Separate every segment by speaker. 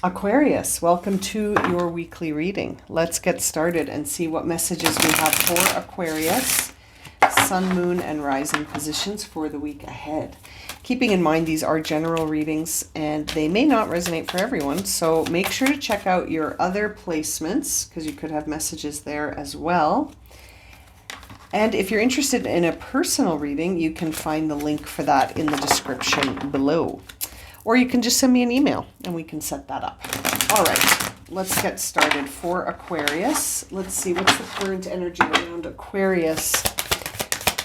Speaker 1: Aquarius, welcome to your weekly reading. Let's get started and see what messages we have for Aquarius, Sun, Moon, and Rising positions for the week ahead. Keeping in mind these are general readings and they may not resonate for everyone, so make sure to check out your other placements because you could have messages there as well. And if you're interested in a personal reading, you can find the link for that in the description below. Or you can just send me an email and we can set that up. All right, let's get started for Aquarius. Let's see, what's the current energy around Aquarius?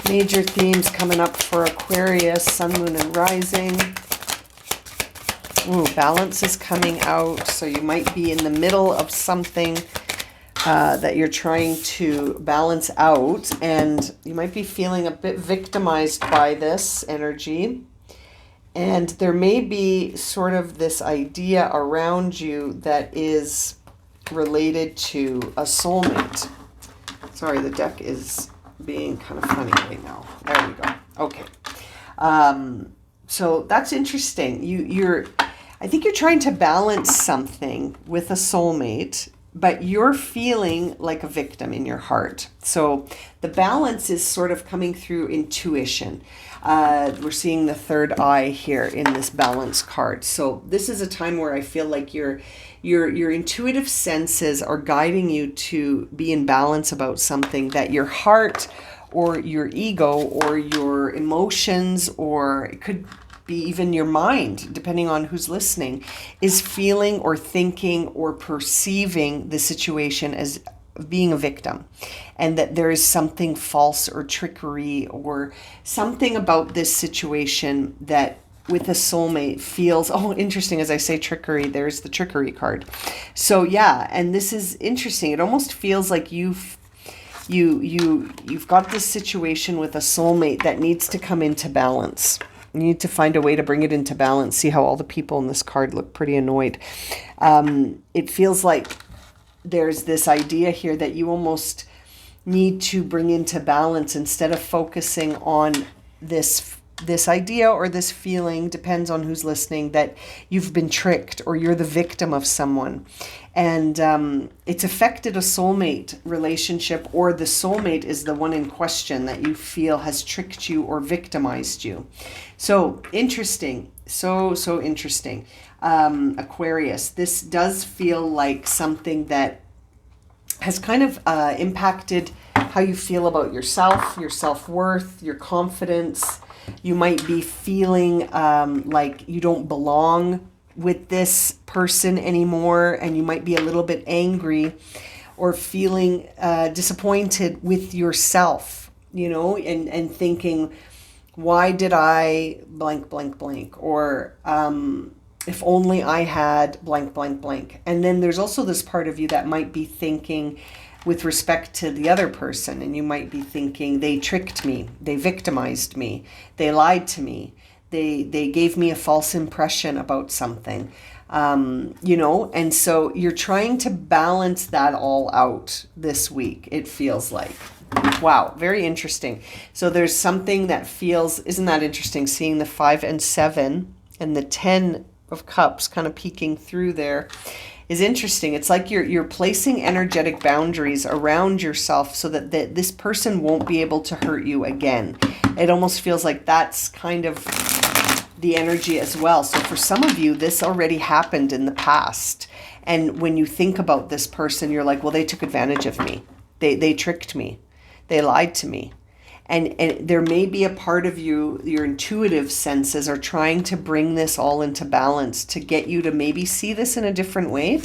Speaker 1: Major themes coming up for Aquarius, Sun, Moon, and Rising. Ooh, balance is coming out. So you might be in the middle of something that you're trying to balance out. And you might be feeling a bit victimized by this energy. And there may be sort of this idea around you that is related to a soulmate. Sorry, the deck is being kind of funny right now. There we go. Okay. So that's interesting. I think you're trying to balance something with a soulmate, but you're feeling like a victim in your heart. So the balance is sort of coming through intuition. We're seeing the third eye here in this balance card. So this is a time where I feel like your intuitive senses are guiding you to be in balance about something that your heart or your ego or your emotions, or it could be even your mind, depending on who's listening, is feeling or thinking or perceiving the situation as being a victim, and that there is something false or trickery or something about this situation that with a soulmate feels, oh, interesting. As I say trickery, there's the trickery card. So yeah, and this is interesting. It almost feels like you've got this situation with a soulmate that needs to come into balance. You need to find a way to bring it into balance. See how all the people in this card look pretty annoyed. It feels like there's this idea here that you almost need to bring into balance instead of focusing on this idea or this feeling, depends on who's listening, that you've been tricked or you're the victim of someone. And it's affected a soulmate relationship, or the soulmate is the one in question that you feel has tricked you or victimized you. So interesting. So interesting. Aquarius, this does feel like something that has kind of impacted how you feel about yourself, your self-worth, your confidence. You might be feeling like you don't belong with this person anymore, and you might be a little bit angry or feeling disappointed with yourself, and thinking, why did I blank, blank, blank, or if only I had blank, blank, blank. And then there's also this part of you that might be thinking with respect to the other person, and you might be thinking, they tricked me, they victimized me, they lied to me, they gave me a false impression about something, and so you're trying to balance that all out this week, it feels like. Wow, very interesting. So there's something that feels, isn't that interesting, seeing the 5 and 7 and the 10 of Cups kind of peeking through there is interesting. It's like you're placing energetic boundaries around yourself so that this person won't be able to hurt you again. It almost feels like that's kind of the energy as well. So for some of you, this already happened in the past. And when you think about this person, you're like, well, they took advantage of me. They tricked me. They lied to me. And there may be a part of you, your intuitive senses are trying to bring this all into balance to get you to maybe see this in a different way.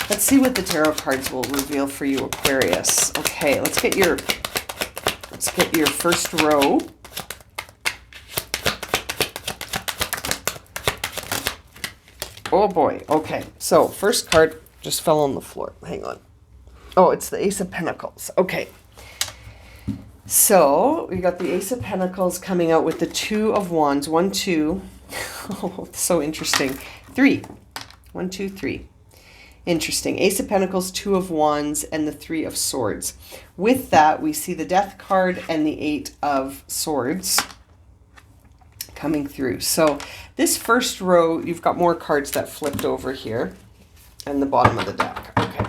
Speaker 1: Let's see what the tarot cards will reveal for you, Aquarius. Okay, let's get your first row. Oh boy. Okay. So first card just fell on the floor. Hang on. Oh, it's the Ace of Pentacles. Okay. So we got the Ace of Pentacles coming out with the 2 of Wands. 1, 2. Oh, so interesting. 3. 1, 2, 3. Interesting. Ace of Pentacles, 2 of Wands, and the 3 of Swords. With that, we see the Death card and the 8 of Swords coming through. So this first row, you've got more cards that flipped over here. and the bottom of the deck. Okay.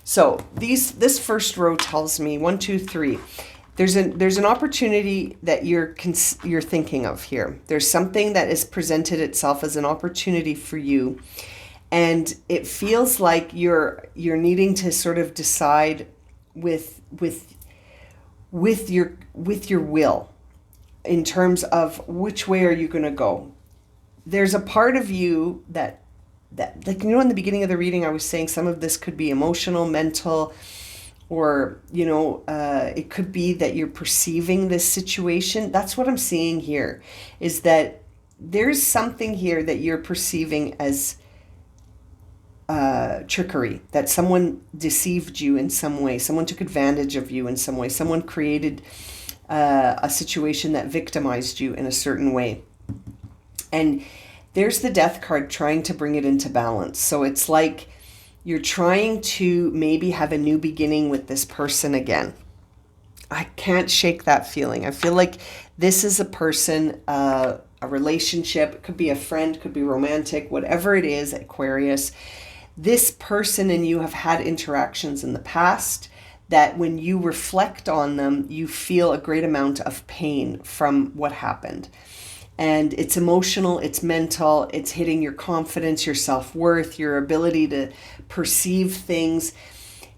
Speaker 1: So this first row tells me 1, 2, 3. There's an opportunity that you're thinking of here. There's something that has presented itself as an opportunity for you, and it feels like you're needing to sort of decide with your will in terms of which way are you going to go. There's a part of you that like, in the beginning of the reading, I was saying some of this could be emotional, mental, or, it could be that you're perceiving this situation. That's what I'm seeing here, is that there's something here that you're perceiving as trickery, that someone deceived you in some way, someone took advantage of you in some way, someone created a situation that victimized you in a certain way. And there's the Death card trying to bring it into balance. So it's like you're trying to maybe have a new beginning with this person again. I can't shake that feeling. I feel like this is a person, a relationship. It could be a friend, could be romantic, whatever it is, Aquarius. This person and you have had interactions in the past that when you reflect on them, you feel a great amount of pain from what happened. And it's emotional, it's mental, it's hitting your confidence, your self-worth, your ability to perceive things.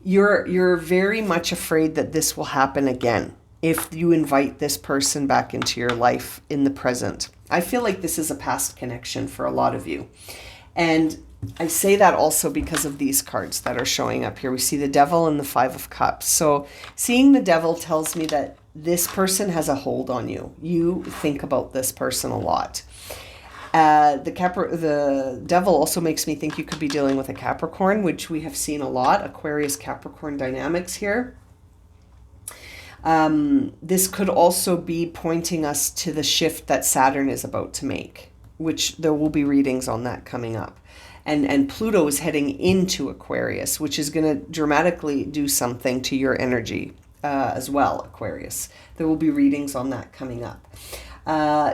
Speaker 1: You're very much afraid that this will happen again if you invite this person back into your life in the present. I feel like this is a past connection for a lot of you. And I say that also because of these cards that are showing up here. We see the Devil and the Five of Cups. So seeing the Devil tells me that this person has a hold on you. You think about this person a lot. The Devil also makes me think you could be dealing with a Capricorn, which we have seen a lot. Aquarius Capricorn dynamics here. This could also be pointing us to the shift that Saturn is about to make, which there will be readings on that coming up. And Pluto is heading into Aquarius, which is going to dramatically do something to your energy as well, Aquarius. There will be readings on that coming up.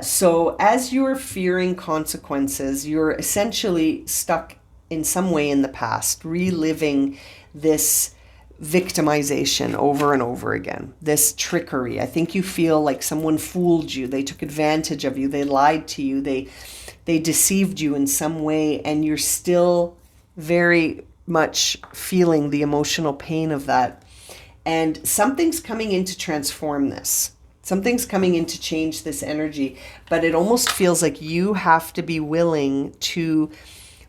Speaker 1: So as you're fearing consequences, you're essentially stuck in some way in the past, reliving this victimization over and over again, this trickery. I think you feel like someone fooled you. They took advantage of you. They lied to you. They deceived you in some way, and you're still very much feeling the emotional pain of that. And something's coming in to transform this. Something's coming in to change this energy, but it almost feels like you have to be willing to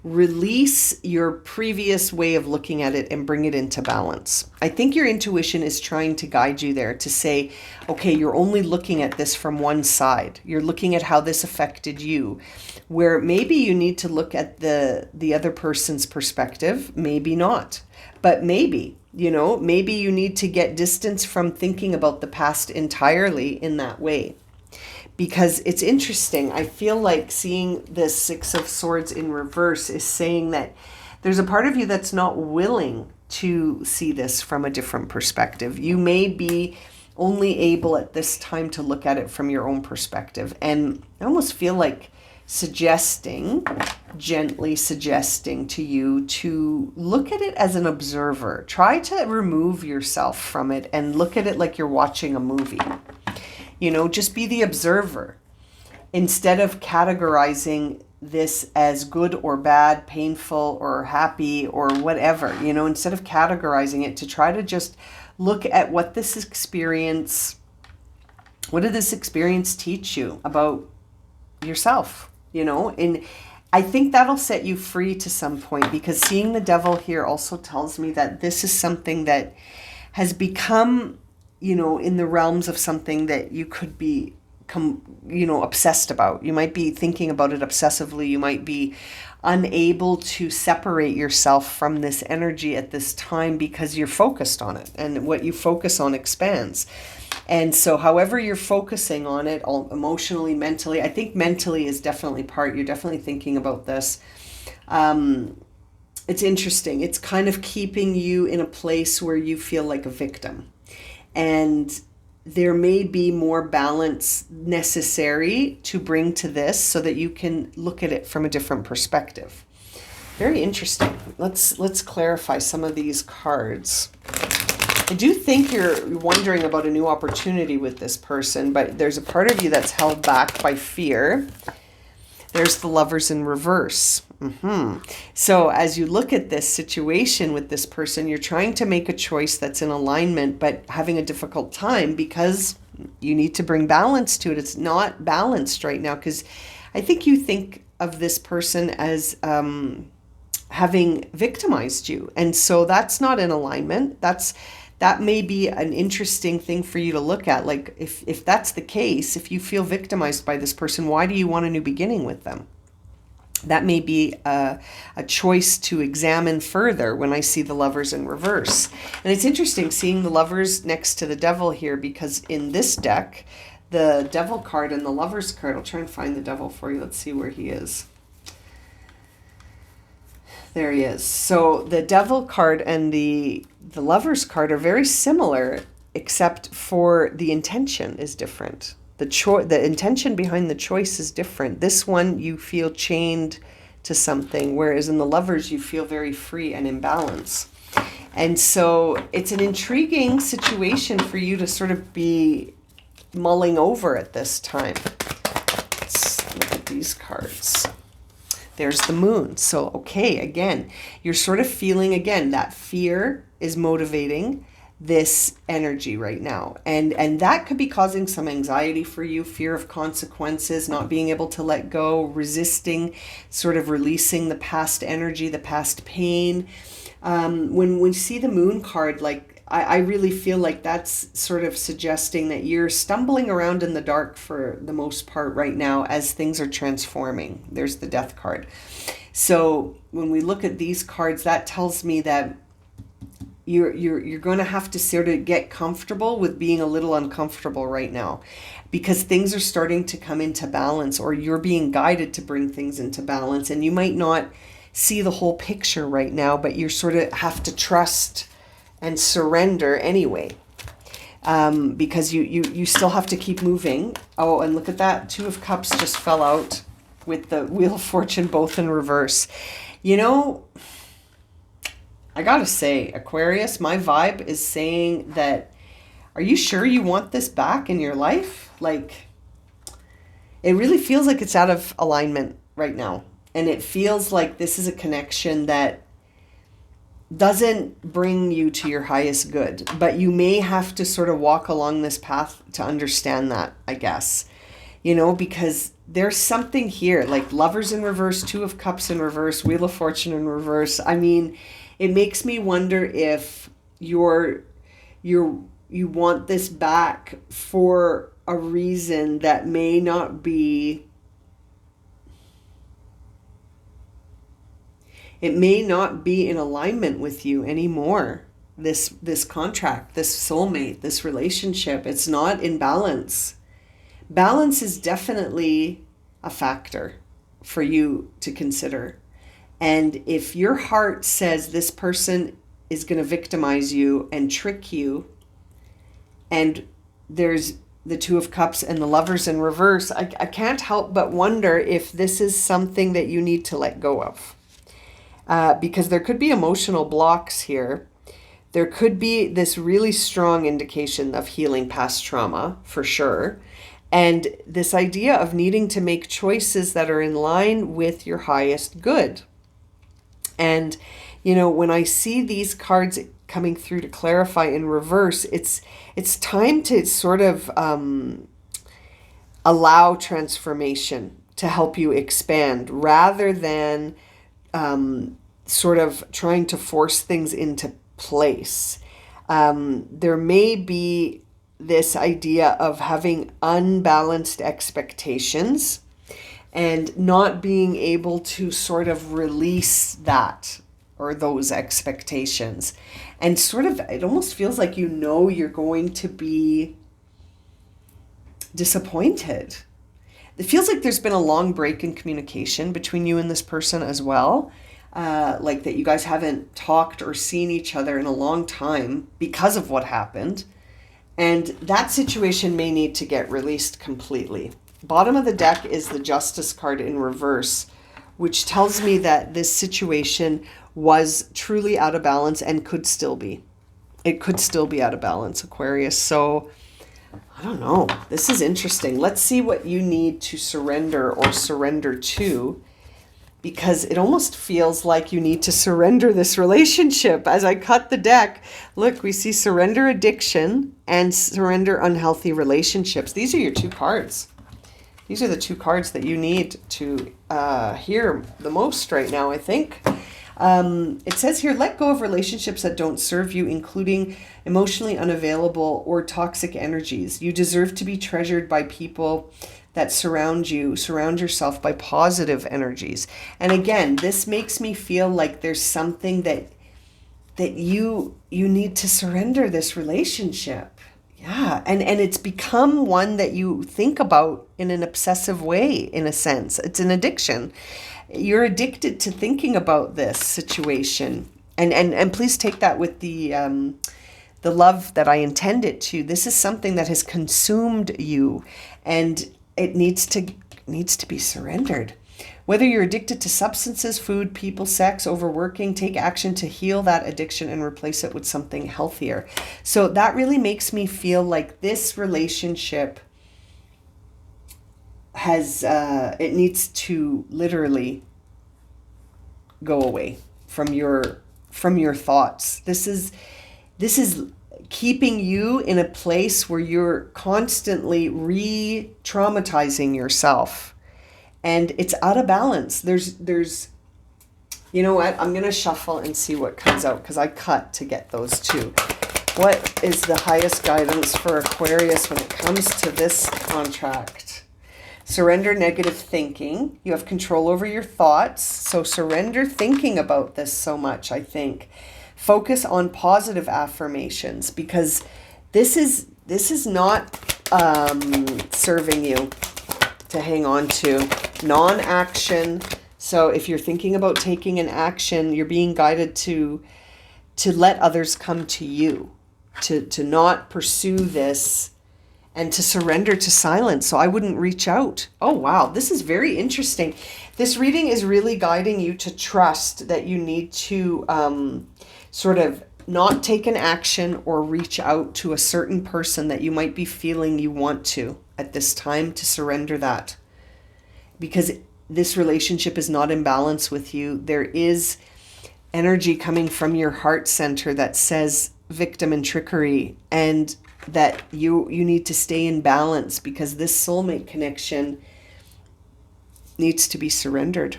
Speaker 1: release your previous way of looking at it and bring it into balance. I think your intuition is trying to guide you there to say, okay, you're only looking at this from one side. You're looking at how this affected you, where maybe you need to look at the other person's perspective, maybe not, but maybe. Maybe you need to get distance from thinking about the past entirely in that way. Because it's interesting. I feel like seeing the Six of Swords in reverse is saying that there's a part of you that's not willing to see this from a different perspective. You may be only able at this time to look at it from your own perspective. And I almost feel like gently suggesting to you to look at it as an observer. Try to remove yourself from it and look at it like you're watching a movie. Just be the observer instead of categorizing this as good or bad, painful or happy or whatever. Instead of categorizing it, to try to just look at what did this experience teach you about yourself? And I think that'll set you free to some point, because seeing the Devil here also tells me that this is something that has become, in the realms of something that you could be, obsessed about. You might be thinking about it obsessively. You might be unable to separate yourself from this energy at this time because you're focused on it, and what you focus on expands. And so however you're focusing on it, all emotionally, mentally, I think mentally is definitely part. You're definitely thinking about this. It's interesting. It's kind of keeping you in a place where you feel like a victim. And there may be more balance necessary to bring to this so that you can look at it from a different perspective. Very interesting. Let's clarify some of these cards. I do think you're wondering about a new opportunity with this person, but there's a part of you that's held back by fear. There's the Lovers in reverse. So as you look at this situation with this person, you're trying to make a choice that's in alignment, but having a difficult time because you need to bring balance to it. It's not balanced right now because I think you think of this person as having victimized you. And so that's not in alignment. That may be an interesting thing for you to look at. Like if that's the case, if you feel victimized by this person, why do you want a new beginning with them? That may be a choice to examine further when I see the Lovers in reverse. And it's interesting seeing the Lovers next to the Devil here, because in this deck, the Devil card and the Lovers card, I'll try and find the Devil for you. Let's see where he is. There he is. So the Devil card and the Lovers card are very similar, except for the intention is different. The intention behind the choice is different. This one, you feel chained to something, whereas in the Lovers, you feel very free and in balance. And so it's an intriguing situation for you to sort of be mulling over at this time. Let's look at these cards. There's the Moon. So, okay, again, you're sort of feeling, again, that fear is motivating this energy right now. And that could be causing some anxiety for you, fear of consequences, not being able to let go, resisting, sort of releasing the past energy, the past pain. When we see the Moon card, like, I really feel like that's sort of suggesting that you're stumbling around in the dark for the most part right now as things are transforming. There's the Death card. So when we look at these cards, that tells me that you're going to have to sort of get comfortable with being a little uncomfortable right now, because things are starting to come into balance, or you're being guided to bring things into balance, and you might not see the whole picture right now, but you sort of have to trust and surrender anyway, because you still have to keep moving. Oh, and look at that. Two of Cups just fell out with the Wheel of Fortune both in reverse. You know, I gotta say, Aquarius, my vibe is saying that, are you sure you want this back in your life? Like, it really feels like it's out of alignment right now. And it feels like this is a connection that doesn't bring you to your highest good, but you may have to sort of walk along this path to understand that, I guess, you know, because there's something here, like Lovers in reverse, Two of Cups in reverse, Wheel of Fortune in reverse. I mean, it makes me wonder if you want this back for a reason that may not be, it may not be in alignment with you anymore. This contract, this soulmate, this relationship, it's not in balance. Balance is definitely a factor for you to consider. And if your heart says this person is going to victimize you and trick you, and there's the Two of Cups and the Lovers in reverse, I can't help but wonder if this is something that you need to let go of. Because there could be emotional blocks here. There could be this really strong indication of healing past trauma, for sure. And this idea of needing to make choices that are in line with your highest good. And, you know, when I see these cards coming through to clarify in reverse, it's time to sort of allow transformation to help you expand, rather than sort of trying to force things into place. There may be this idea of having unbalanced expectations and not being able to sort of release that or those expectations. And sort of, it almost feels like you know you're going to be disappointed. It feels like there's been a long break in communication between you and this person as well. Like that you guys haven't talked or seen each other in a long time because of what happened. And that situation may need to get released completely. Bottom of the deck is the Justice card in reverse, which tells me that this situation was truly out of balance and could still be. It could still be out of balance, Aquarius. So I don't know. This is interesting. Let's see what you need to surrender or surrender to, because it almost feels like you need to surrender this relationship. As I cut the deck, look, we see surrender addiction and surrender unhealthy relationships. These are your two cards. These are the two cards that you need to hear the most right now, I think. It says here, let go of relationships that don't serve you, including emotionally unavailable or toxic energies. You deserve to be treasured by people that surround you. Surround yourself by positive energies. And again, this makes me feel like there's something that you need to surrender this relationship. Yeah, and it's become one that you think about in an obsessive way, in a sense. It's an addiction. You're addicted to thinking about this situation. And please take that with the love that I intend it to. This is something that has consumed you, and it needs to be surrendered. Whether you're addicted to substances, food, people, sex, overworking, take action to heal that addiction and replace it with something healthier. So that really makes me feel like this relationship has, it needs to literally go away from your thoughts. This is keeping you in a place where you're constantly re-traumatizing yourself. And it's out of balance. There's, you know what? I'm going to shuffle and see what comes out, because I cut to get those two. What is the highest guidance for Aquarius when it comes to this contract? Surrender negative thinking. You have control over your thoughts. So surrender thinking about this so much, I think. Focus on positive affirmations, because this is not serving you to hang on to. Non-action. So if you're thinking about taking an action, you're being guided to let others come to you, to not pursue this, and to surrender to silence. So I wouldn't reach out. Oh, wow. This is very interesting. This reading is really guiding you to trust that you need to sort of not take an action or reach out to a certain person that you might be feeling you want to at this time, to surrender that. Because this relationship is not in balance with you. There is energy coming from your heart center that says victim and trickery, and that you need to stay in balance, because this soulmate connection needs to be surrendered.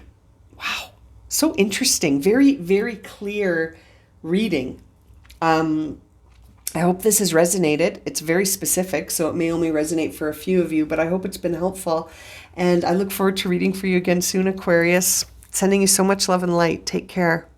Speaker 1: Wow. So interesting. Very, very clear reading. I hope this has resonated. It's very specific, so it may only resonate for a few of you, but I hope it's been helpful. And I look forward to reading for you again soon, Aquarius. Sending you so much love and light. Take care.